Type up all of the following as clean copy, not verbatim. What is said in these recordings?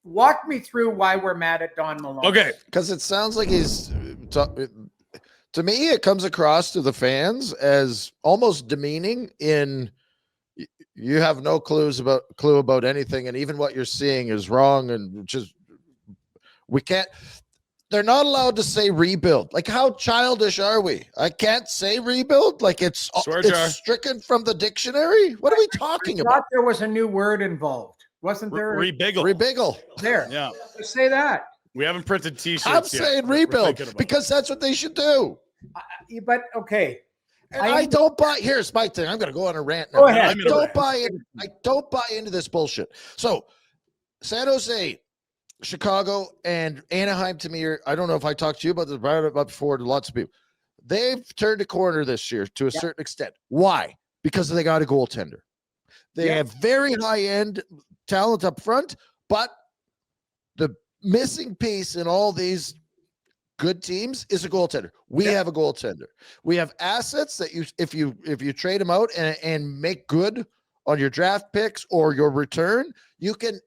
walk me through why we're mad at Don Maloney. Okay. Because it sounds like he's, to me, it comes across to the fans as almost demeaning in you have no clue about anything. And even what you're seeing is wrong. And just, they're not allowed to say rebuild. Like, how childish are we? I can't say rebuild. Like it's stricken from the dictionary. What are we talking about? There was a new word involved. Wasn't there? Rebiggle. There. Yeah. Just say that. We haven't printed T-shirts I'm saying rebuild because that's what they should do. But okay. And I don't buy. Here's my thing. I'm going to go on a rant now. Go ahead. I don't buy into this bullshit. So, San Jose, Chicago, and Anaheim to me I don't know if I talked to you about this, but about before to lots of people. They've turned a corner this year to a certain extent. Why? Because they got a goaltender. They have very high-end talent up front, but the missing piece in all these good teams is a goaltender. We have a goaltender. We have assets that if you trade them out and make good on your draft picks or your return, you can.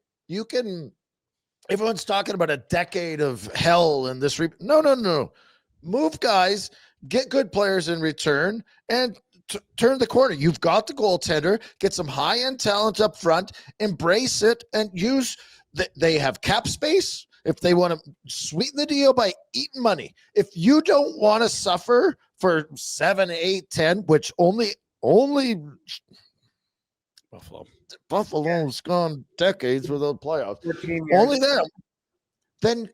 Everyone's talking about a decade of hell in this. No. Move guys, get good players in return, and turn the corner. You've got the goaltender. Get some high-end talent up front. Embrace it and use. They have cap space. If they want to sweeten the deal by eating money, if you don't want to suffer for 7, 8, 10, which only Buffalo's gone decades without playoffs. Only them. Then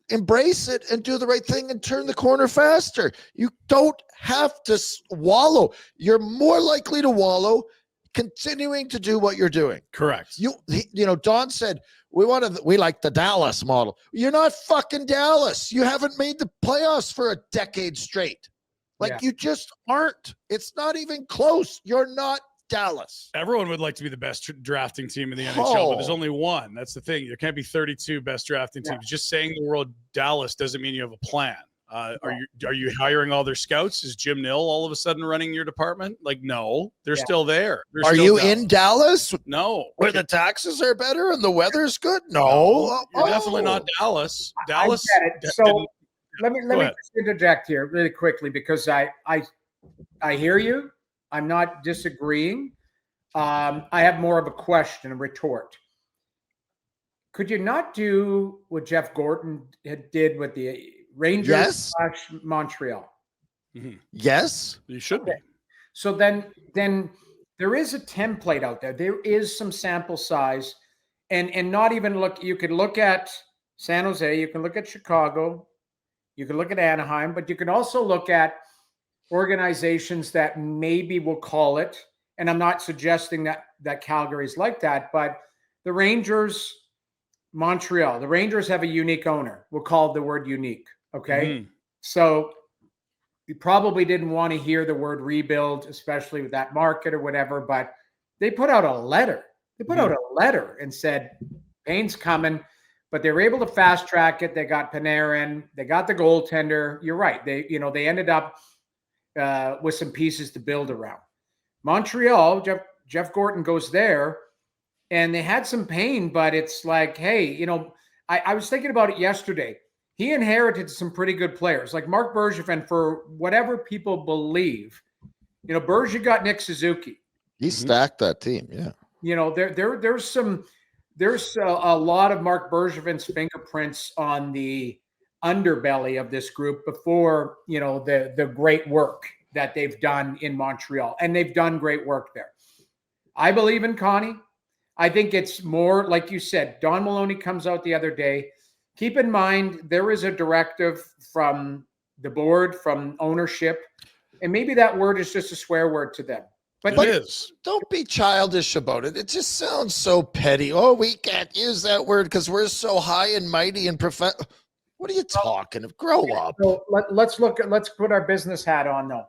embrace it and do the right thing and turn the corner faster. You don't have to wallow. You're more likely to wallow continuing to do what you're doing. Correct. Don said we like the Dallas model. You're not fucking Dallas. You haven't made the playoffs for a decade straight. You just aren't. It's not even close. You're not Dallas. Everyone would like to be the best drafting team in the NHL, but there's only one. That's the thing. There can't be 32 best drafting teams. Just saying the word Dallas doesn't mean you have a plan. Are you hiring all their scouts? Is Jim Nill all of a sudden running your department? No, they're still there. Are you in Dallas? No. Where the taxes are better and the weather's good? No. You're definitely not Dallas. Dallas. I get it. So let me just interject here really quickly because I hear you. I'm not disagreeing. I have more of a question, a retort. Could you not do what Jeff Gorton did with the Rangers / Montreal? Mm-hmm. Yes, you should be. So then there is a template out there. There is some sample size, and not even look. You could look at San Jose. You can look at Chicago. You can look at Anaheim, but you can also look at organizations that maybe will call it. And I'm not suggesting that Calgary's like that, but the Rangers, Montreal. The Rangers have a unique owner. We'll call the word unique. Okay. Mm-hmm. So you probably didn't want to hear the word rebuild, especially with that market or whatever, but they put out a letter. They put out a letter and said, Payne's coming, but they were able to fast track it. They got Panarin. They got the goaltender. You're right. They ended up with some pieces to build around. Montreal, Jeff Gorton goes there, and they had some pain, but it's like, hey, I was thinking about it yesterday. He inherited some pretty good players, like Mark Bergevin, for whatever people believe. Berge got Nick Suzuki. He stacked that team, yeah. There's a lot of Mark Bergevin's fingerprints on the underbelly of this group before, the great work that they've done in Montreal, and they've done great work there. I believe in Connie. I think it's more, like you said, Don Maloney comes out the other day. Keep in mind, there is a directive from the board, from ownership, and maybe that word is just a swear word to them. But it is. Don't be childish about it. It just sounds so petty. Oh, we can't use that word because we're so high and mighty and professional. What are you talking of? Grow up. So let's put our business hat on, though.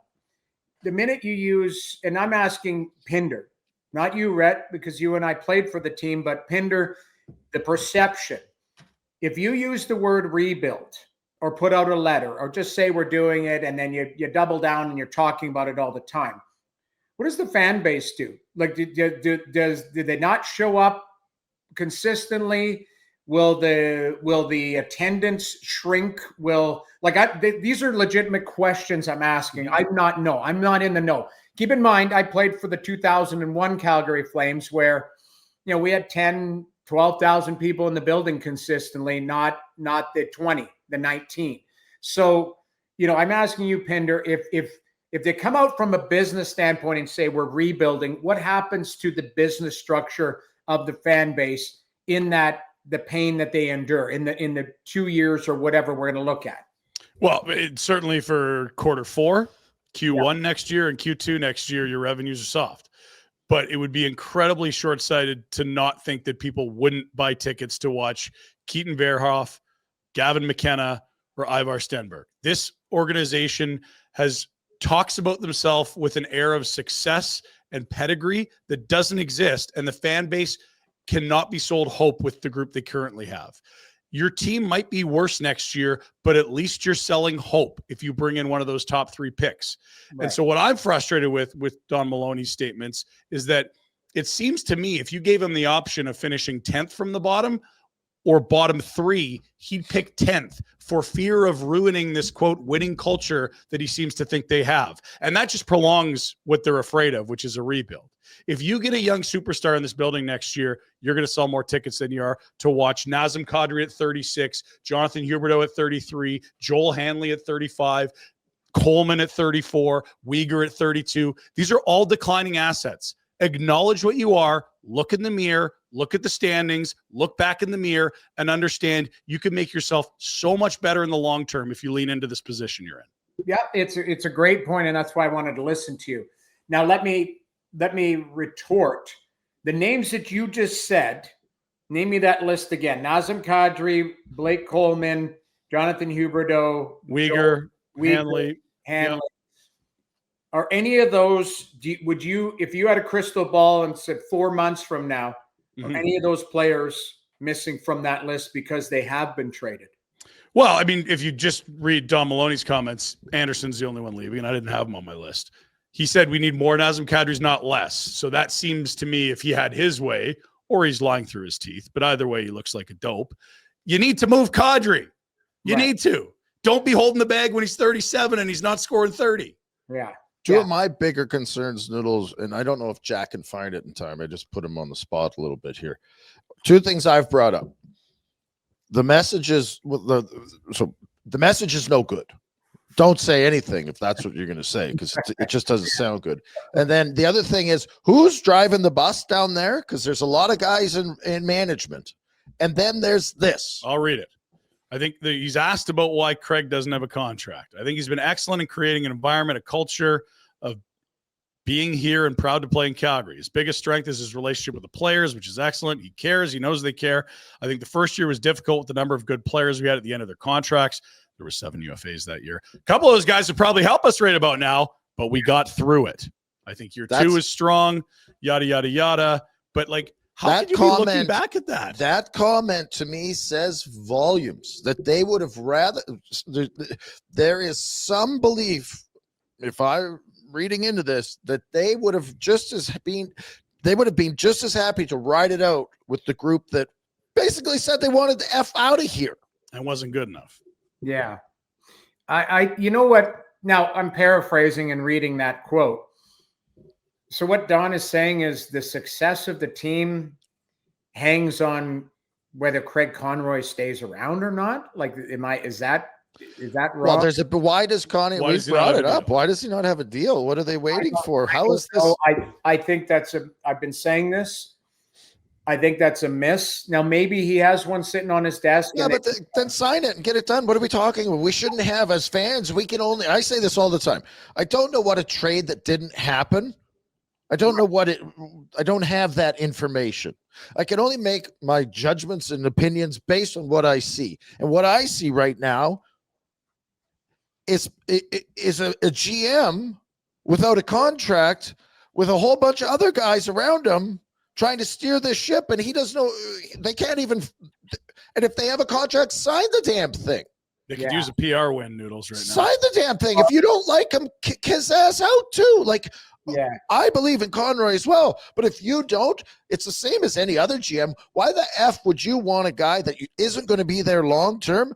The minute you use, and I'm asking Pinder, not you, Rhett, because you and I played for the team, but Pinder, the perception. If you use the word rebuild or put out a letter or just say we're doing it and then you double down and you're talking about it all the time, what does the fan base do? Like, do they not show up consistently Will the attendance shrink? These are legitimate questions I'm asking. I'm not in the know. Keep in mind, I played for the 2001 Calgary Flames where, we had 10, 12,000 people in the building consistently, not the 20, the 19. So, I'm asking you, Pinder, if they come out from a business standpoint and say we're rebuilding, what happens to the business structure of the fan base in the pain that they endure in the 2 years or whatever we're going to look at? Well, certainly for Q4, Q1 next year, and Q2 next year, your revenues are soft. But it would be incredibly short-sighted to not think that people wouldn't buy tickets to watch Keaton Verhoff, Gavin McKenna, or Ivar Stenberg. This organization talks about themselves with an air of success and pedigree that doesn't exist, and the fan base cannot be sold hope with the group they currently have. Your team might be worse next year, but at least you're selling hope if you bring in one of those top 3 picks. Right. And so what I'm frustrated with Don Maloney's statements is that it seems to me if you gave him the option of finishing 10th from the bottom or bottom 3, he'd pick 10th for fear of ruining this, quote, winning culture that he seems to think they have. And that just prolongs what they're afraid of, which is a rebuild. If you get a young superstar in this building next year, you're going to sell more tickets than you are to watch Nazem Kadri at 36, Jonathan Huberdeau at 33, Joel Hanley at 35, Coleman at 34, Uyghur at 32. These are all declining assets. Acknowledge what you are, look in the mirror, look at the standings, look back in the mirror, and understand you can make yourself so much better in the long term if you lean into this position you're in. Yeah, it's a great point, and that's why I wanted to listen to you. Now, let me retort. The names that you just said, name me that list again. Nazem Kadri, Blake Coleman, Jonathan Huberdeau, Uyghur, Hanley. Yep. Are any of those, would you, if you had a crystal ball and said 4 months from now, are any of those players missing from that list because they have been traded? Well, I mean, if you just read Don Maloney's comments, Anderson's the only one leaving, and I didn't have him on my list. He said we need more Nazem Kadri's, not less. So that seems to me, if he had his way, or he's lying through his teeth, but either way, he looks like a dope. You need to move Kadri. You need to. Don't be holding the bag when he's 37 and he's not scoring 30. Yeah. Two of my bigger concerns, Noodles, and I don't know if Jack can find it in time. I just put him on the spot a little bit here. 2 things I've brought up. The message is the message is no good. Don't say anything if that's what you're going to say, because it just doesn't sound good. And then the other thing is, who's driving the bus down there? Because there's a lot of guys in management. And then there's this. I'll read it. I think he's asked about why Craig doesn't have a contract. I think he's been excellent in creating an environment, a culture of being here and proud to play in Calgary. His biggest strength is his relationship with the players, which is excellent. He cares. He knows they care. I think the first year was difficult with the number of good players we had at the end of their contracts. There were 7 UFAs that year. A couple of those guys would probably help us right about now, but we got through it. I think year 2 is strong, yada, yada, yada. But how could you be looking back at that? That comment to me says volumes, that they would have rather, there is some belief, if I'm reading into this, that they would have been just as happy to ride it out with the group that basically said they wanted the F out of here. And wasn't good enough. Yeah. You know what? Now I'm paraphrasing and reading that quote. So what Don is saying is the success of the team hangs on whether Craig Conroy stays around or not. Is that wrong? Well, why does Conroy, we brought it up. Why does he not have a deal? What are they waiting for? How is this? I think I've been saying this. I think that's a miss. Now, maybe he has one sitting on his desk. Yeah, but then sign it and get it done. What are we talking about? We shouldn't have, as fans, I say this all the time. I don't know what a trade that didn't happen. I don't have that information. I can only make my judgments and opinions based on what I see. And what I see right now is a GM without a contract with a whole bunch of other guys around him trying to steer this ship, and he doesn't know. They can't even. And if they have a contract, sign the damn thing. They could use a PR win, Noodles, right now. Sign the damn thing. If you don't like him, kick his ass out too. Yeah. I believe in Conroy as well. But if you don't, it's the same as any other GM. Why the F would you want a guy that isn't going to be there long term,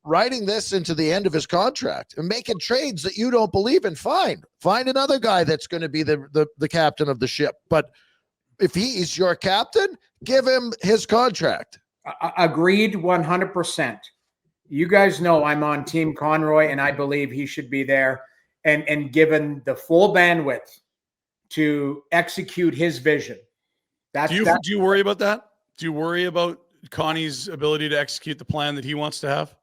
writing this into the end of his contract and making trades that you don't believe in? Find another guy that's going to be the captain of the ship. But if he is your captain, give him his contract. Agreed 100%. You guys know I'm on Team Conroy, and I believe he should be there and given the full bandwidth to execute his vision. Do you worry about that? Do you worry about Connie's ability to execute the plan that he wants to have?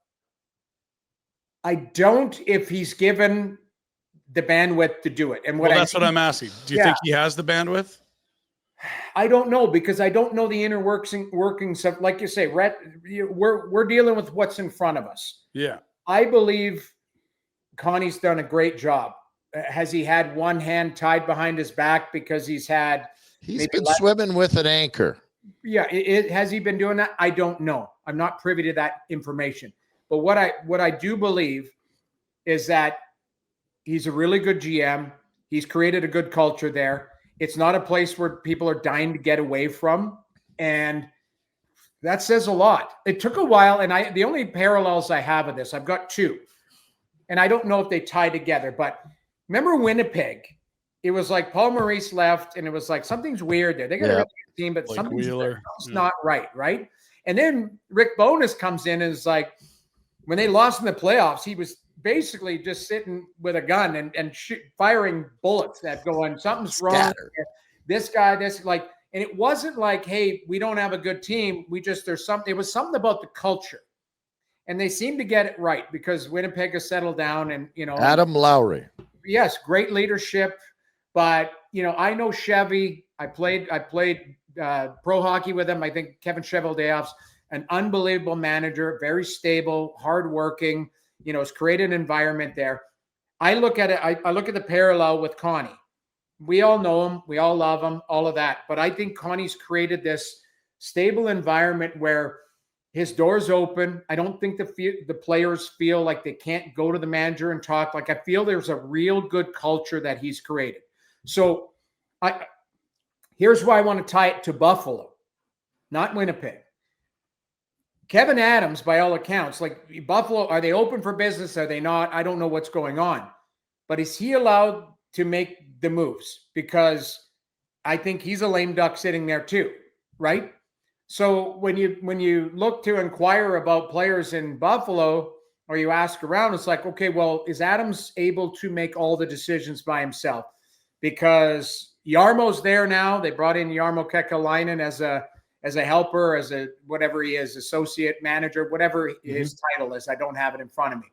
I don't, if he's given the bandwidth to do it. And that's what I'm asking. Do you think he has the bandwidth? I don't know, because I don't know the inner workings of, like you say, Rhett, we're dealing with what's in front of us. Yeah. I believe Connie's done a great job. Has he had one hand tied behind his back because he's been swimming with an anchor? Yeah. Has he been doing that? I don't know. I'm not privy to that information. But what I do believe is that he's a really good GM. He's created a good culture there. It's not a place where people are dying to get away from. And that says a lot. It took a while. And the only parallels I have of this, I've got two. And I don't know if they tie together. But remember Winnipeg? It was like Paul Maurice left, and it was like something's weird there. They got a really good team, but something's not right? And then Rick Bowness comes in and is like, when they lost in the playoffs, he was basically just sitting with a gun and firing bullets that going, something's wrong. This guy, and it wasn't like, hey, we don't have a good team. It was something about the culture. And they seem to get it right because Winnipeg has settled down and, Adam Lowry. Yes. Great leadership. But, I know Chevy, I played pro hockey with him. I think Kevin Cheveldayoff's an unbelievable manager, very stable, hardworking, has created an environment there. I look at it. I look at the parallel with Connie. We all know him. We all love him, all of that. But I think Connie's created this stable environment where his door's open. I don't think the players feel like they can't go to the manager and talk. Like, I feel there's a real good culture that he's created. So here's why I want to tie it to Buffalo, not Winnipeg. Kevin Adams, by all accounts, like Buffalo, are they open for business? Are they not? I don't know what's going on. But is he allowed to make the moves? Because I think he's a lame duck sitting there too, right? So when you look to inquire about players in Buffalo, or you ask around, it's like, okay, well, is Adams able to make all the decisions by himself? Because Jarmo's there now. They brought in Jarmo Kekalainen as a helper, as a whatever he is, associate manager, whatever his title is. I don't have it in front of me.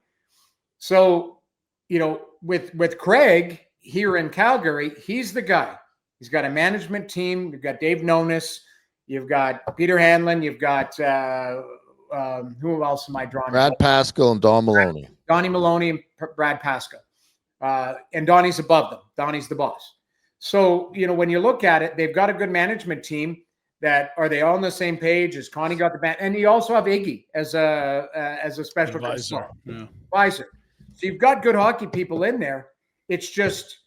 So, with Craig here in Calgary, he's the guy. He's got a management team. You've got Dave Nonis. You've got Peter Hanlon. You've got who else am I drawing? Brad Pascal and Don Maloney. Donnie Maloney and Brad Pascal. And Donnie's above them. Donnie's the boss. So, when you look at it, they've got a good management team. Are they all on the same page? Has Connie got the band? And you also have Iggy as a special advisor. So you've got good hockey people in there. It's just,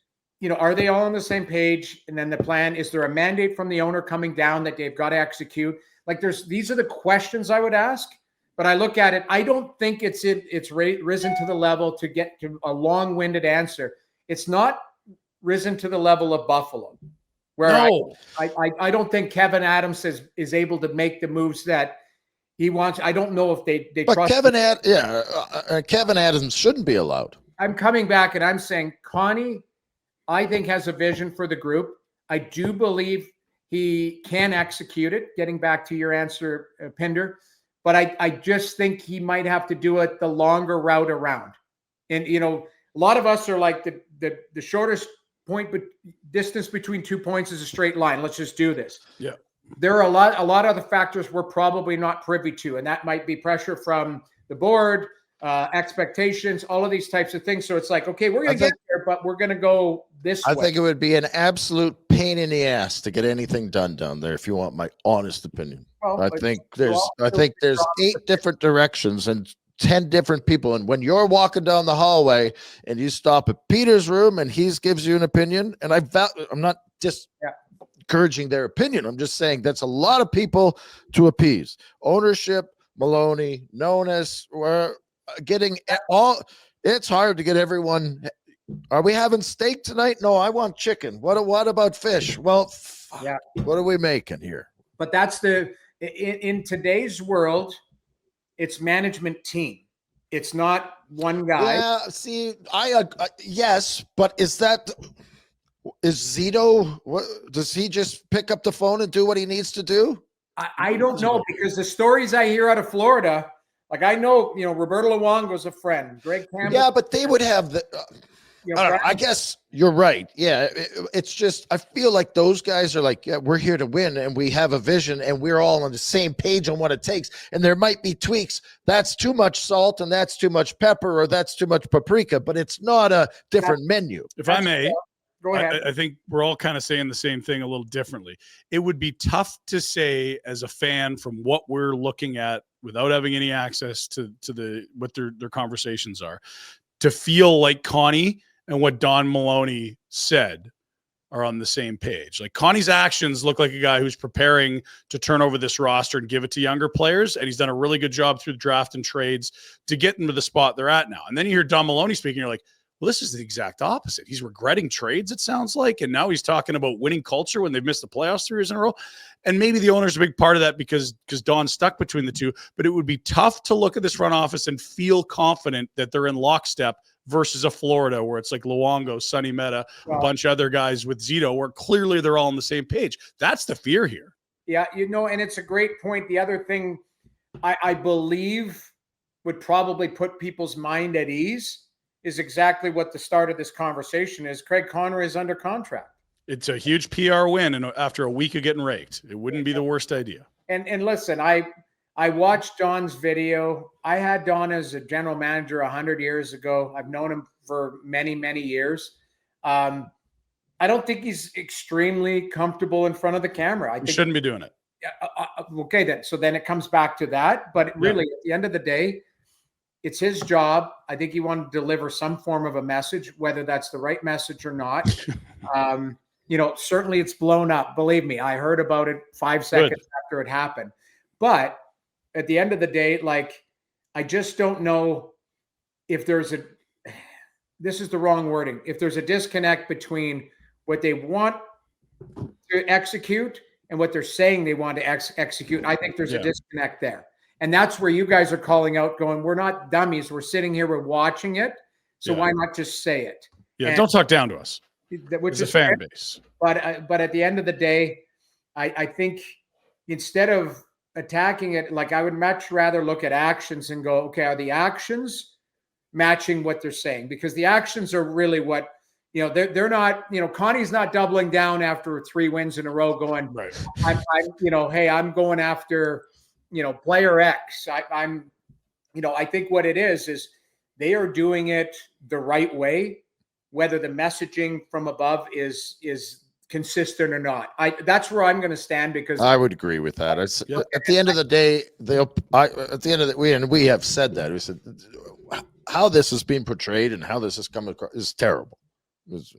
are they all on the same page? And then the plan, is there a mandate from the owner coming down that they've got to execute? Like these are the questions I would ask. But I look at it, I don't think it's risen to the level to get to a long-winded answer. It's not risen to the level of Buffalo. Where I don't think Kevin Adams is able to make the moves that he wants. I don't know if they but trust Kevin Adams shouldn't be allowed. I'm coming back and I'm saying Connie, I think, has a vision for the group. I do believe he can execute it, getting back to your answer, Pinder. But I just think he might have to do it the longer route around. And, a lot of us are like the shortest point, but distance between 2 points is a straight line. Let's just do this. Yeah. There are a lot of other factors we're probably not privy to, and that might be pressure from the board, expectations, all of these types of things. So it's like, okay, we're going to get there, but we're going to go this way. I think it would be an absolute pain in the ass to get anything done down there, if you want my honest opinion. Well, I think there's 8 different directions, and 10 different people. And when you're walking down the hallway and you stop at Peter's room and he gives you an opinion, and I'm not just encouraging their opinion. I'm just saying that's a lot of people to appease. Ownership, Maloney, known as we're getting all. It's hard to get everyone. Are we having steak tonight? No, I want chicken. What about fish? Well, what are we making here? But that's in today's world, it's management team. It's not one guy. Yeah, see, yes, but is Zito? What does he just pick up the phone and do what he needs to do? I don't know, because the stories I hear out of Florida, like I know, Roberto Luongo's a friend. Greg Campbell. Yeah, but they would have the. I don't know, I guess you're right. Yeah, it's just I feel like those guys are like, yeah, we're here to win, and we have a vision, and we're all on the same page on what it takes. And there might be tweaks. That's too much salt, and that's too much pepper, or that's too much paprika. But it's not a different menu. If I may. Go ahead. I think we're all kind of saying the same thing a little differently. It would be tough to say as a fan from what we're looking at without having any access to what their conversations are, to feel like Connie and what Don Maloney said are on the same page. Like Connie's actions look like a guy who's preparing to turn over this roster and give it to younger players. And he's done a really good job through the draft and trades to get them to the spot they're at now. And then you hear Don Maloney speaking, you're like, well, this is the exact opposite. He's regretting trades, it sounds like. And now he's talking about winning culture when they've missed the playoffs 3 years in a row. And maybe the owner's a big part of that because Don's stuck between the two. But it would be tough to look at this front office and feel confident that they're in lockstep versus a Florida where it's like Luongo, Sonny Meta, a bunch of other guys with Zito, where clearly they're all on the same page. That's the fear here. Yeah, and it's a great point. The other thing I believe would probably put people's mind at ease is exactly what the start of this conversation is. Craig Conroy is under contract. It's a huge PR win, and after a week of getting raked, it wouldn't be the worst idea. And listen, I watched Don's video. I had Don as a general manager 100 years ago. I've known him for many, many years. I don't think he's extremely comfortable in front of the camera. I think he shouldn't be doing it. Okay, then. So then it comes back to that. But really, at the end of the day, it's his job. I think he wanted to deliver some form of a message, whether that's the right message or not. Certainly it's blown up. Believe me, I heard about it 5 seconds after it happened. But at the end of the day, like, I just don't know if this is the wrong wording. If there's a disconnect between what they want to execute and what they're saying they want to execute, I think there's a disconnect there. And that's where you guys are calling out, going, we're not dummies. We're sitting here, we're watching it. So why not just say it? Yeah, don't talk down to us. Which is a fan base. But at the end of the day, I think instead of attacking it, like, I would much rather look at actions and go, okay, are the actions matching what they're saying? Because the actions are really what, they're not, Connie's not doubling down after 3 wins in a row going, right. Hey, I'm going after, player X. I think what it is they are doing it the right way, whether the messaging from above is consistent or not. That's where I'm going to stand, because I would agree with that. At the end of the day, we have said that. We said how this is being portrayed and how this is coming across is terrible.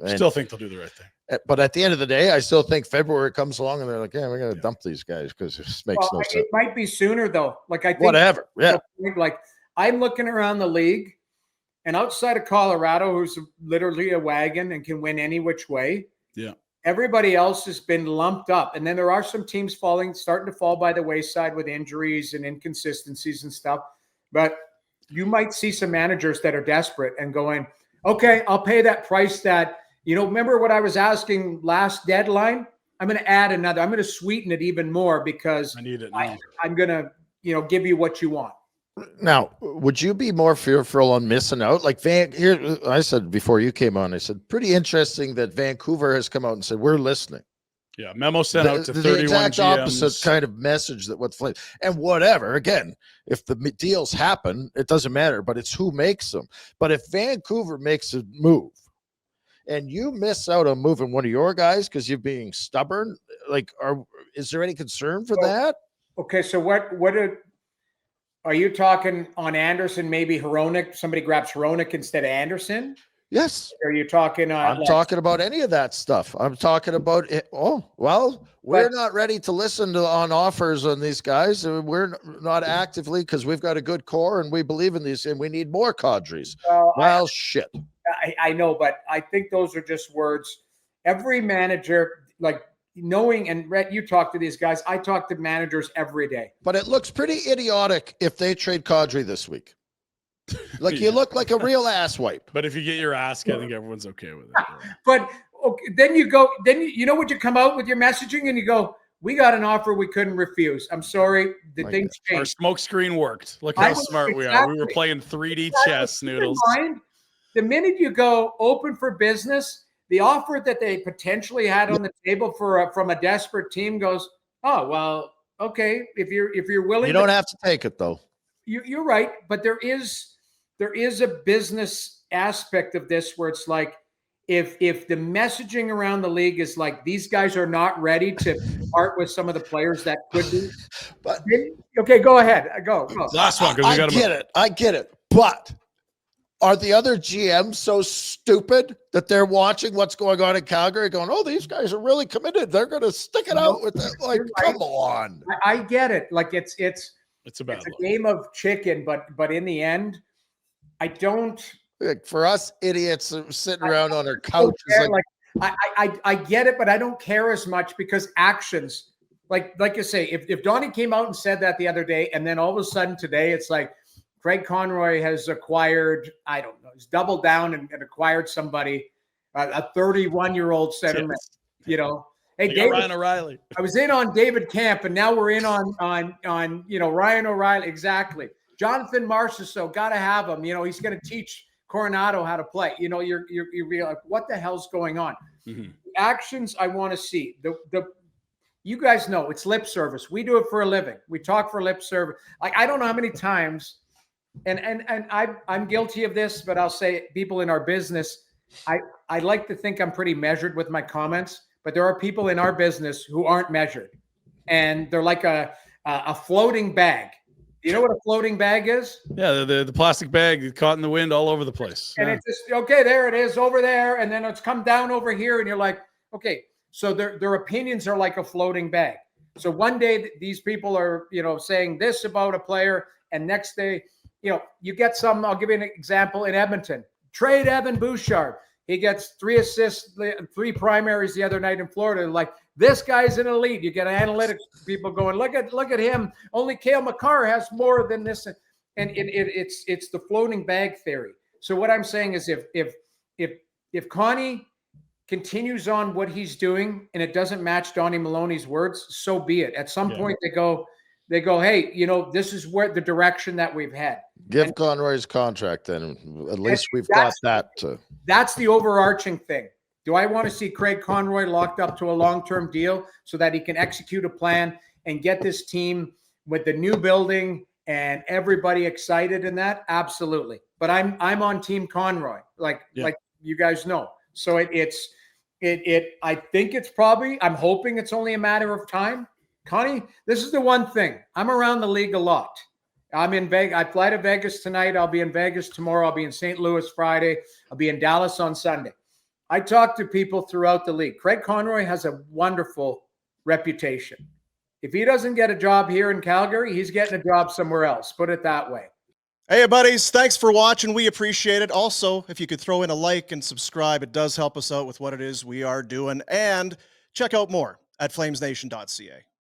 Still think they'll do the right thing. But at the end of the day, I still think February comes along and they're like, yeah, we're going to dump these guys because it makes no sense. It might be sooner, though. Like, I think whatever. Yeah. Like, I'm looking around the league, and outside of Colorado, who's literally a wagon and can win any which way. Yeah. Everybody else has been lumped up. And then there are some teams starting to fall by the wayside with injuries and inconsistencies and stuff. But you might see some managers that are desperate and going, okay, I'll pay that price that, remember what I was asking last deadline? I'm going to add another. I'm going to sweeten it even more because I need it now. I'm going to, give you what you want. Now, would you be more fearful on missing out? Like here, I said before you came on, I said, pretty interesting that Vancouver has come out and said, we're listening. Yeah, memo sent out to 31 the exact GMs. opposite kind of message that what Flame and whatever. Again, if the deals happen, it doesn't matter, but it's who makes them. But if Vancouver makes a move and you miss out on moving one of your guys because you're being stubborn, like, is there any concern for that? Okay, so Are you talking on Anderson, maybe Hronek? Somebody grabs Hronek instead of Anderson? Yes. Or are you talking? I'm talking about any of that stuff. I'm talking about it. Oh, well, we're not ready to listen on offers on these guys. We're not actively because we've got a good core and we believe in these and we need more cadres. Well, shit. I know, but I think those are just words. Every manager, like knowing, and Rhett, you talk to these guys. I talk to managers every day. But it looks pretty idiotic if they trade Kadri this week. Like you look like a real asswipe. But if you get your ask, I think everyone's okay with it. But okay, then you go, you know what, you come out with your messaging and you go, we got an offer we couldn't refuse. I'm sorry, the things changed. Our smoke screen worked. Look how smart we are. We were playing 3D chess, Noodles. The minute you go open for business, the offer that they potentially had on the table from a desperate team goes, oh well, okay. If you're willing, you don't have to take it though. You're right, but there is a business aspect of this where it's like if the messaging around the league is like these guys are not ready to part with some of the players that could be. But okay, go ahead. Go. Last one because we got to. I get it. But are the other GMs so stupid that they're watching what's going on in Calgary going, oh, these guys are really committed. They're going to stick it out with it. Like, come on. I get it. Like it's a game of chicken, but in the end, I don't. Like for us idiots sitting around on our couches. I get it, but I don't care as much because actions, like you say, if Donnie came out and said that the other day, and then all of a sudden today it's like Craig Conroy has acquired, I don't know, he's doubled down and acquired somebody, a 31-year-old centerman. Yes. You know, hey, David, Ryan O'Reilly. I was in on David Camp, and now we're in on Ryan O'Reilly. Exactly. Jonathan Marchessault, got to have him. You know, he's going to teach Coronado how to play. You know, you're like, what the hell's going on? Mm-hmm. Actions I want to see. You guys know it's lip service. We do it for a living. We talk for lip service. Like I don't know how many times, and I'm guilty of this, but I'll say people in our business. I like to think I'm pretty measured with my comments, but there are people in our business who aren't measured, and they're like a floating bag. You know what a floating bag is? Yeah, the plastic bag caught in the wind all over the place. And it's just, okay, there it is over there. And then it's come down over here. And you're like, okay, so their opinions are like a floating bag. So one day these people are, saying this about a player. And next day, you get some, I'll give you an example in Edmonton. Trade Evan Bouchard. He gets 3 assists, 3 primaries the other night in Florida. Like, this guy's an elite. You get analytics people going, look at him. Only Cale Makar has more than this. And it's the floating bag theory. So what I'm saying is if Connie continues on what he's doing and it doesn't match Donnie Maloney's words, so be it. At some point they go, hey, this is where the direction that we've had. Give Conroy's contract then. At least we've got that. That's the overarching thing. Do I want to see Craig Conroy locked up to a long-term deal so that he can execute a plan and get this team with the new building and everybody excited in that? Absolutely. But I'm on Team Conroy, like you guys know. So I think it's probably, I'm hoping it's only a matter of time. Connie, this is the one thing. I'm around the league a lot. I'm in Vegas. I fly to Vegas tonight. I'll be in Vegas tomorrow. I'll be in St. Louis Friday. I'll be in Dallas on Sunday. I talk to people throughout the league. Craig Conroy has a wonderful reputation. If he doesn't get a job here in Calgary, he's getting a job somewhere else. Put it that way. Hey, buddies. Thanks for watching. We appreciate it. Also, if you could throw in a like and subscribe, it does help us out with what it is we are doing. And check out more at flamesnation.ca.